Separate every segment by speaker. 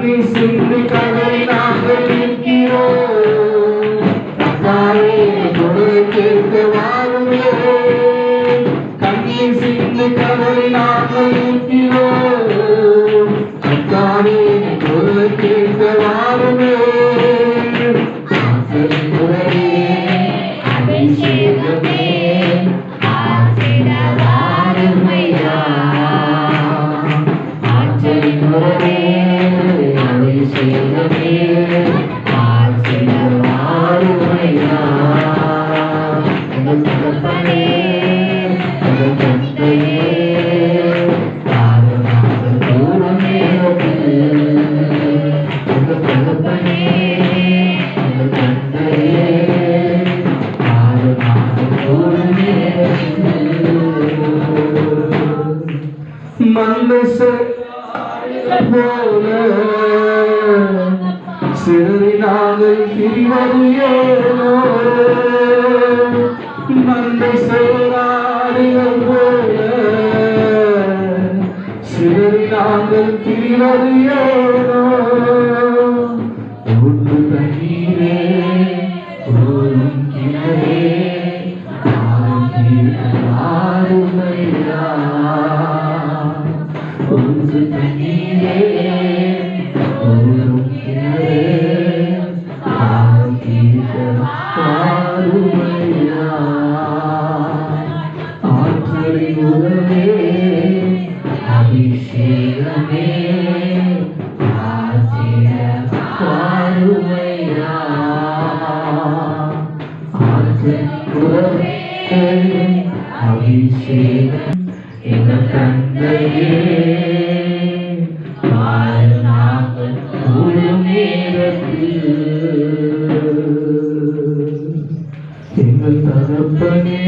Speaker 1: கண்ணீர் சிந்து கதை நாங்கள் நிற்கிறோம் கேட்க வாருமே கண்ணீர் சிந்து கதை நாங்கள் நிற்கிறோம் கேட்க வாருமே அபிஷேகமே போல சிறினாங்கள் பிரிவது ஏனோ மந்தை சேராடிகள் போல சிறினாங்கள் பிரிவது ஏனோ ஒன்று தண்ணீரே ஓடும் கிணறே ஆறுமையா ஒன்று தண்ணீரே ஓடும் கிணறே ஆறுமையா ஆற்றலின் உறவே அபிஷேகமே ஆறுமையா ஆற்றலின் உறவே அபிஷேகம் எங்கள் தந்தையே நாங்கள் கூடும் நேரத்தில் எங்கள் தகப்பனே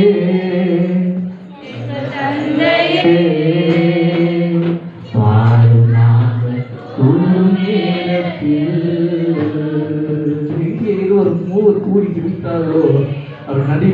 Speaker 1: வாழும் நாங்கள் கூடும் நேரத்தில் இங்கே ஒரு மூவர் கூடி ஜெபித்தார்களோ அவர் நடி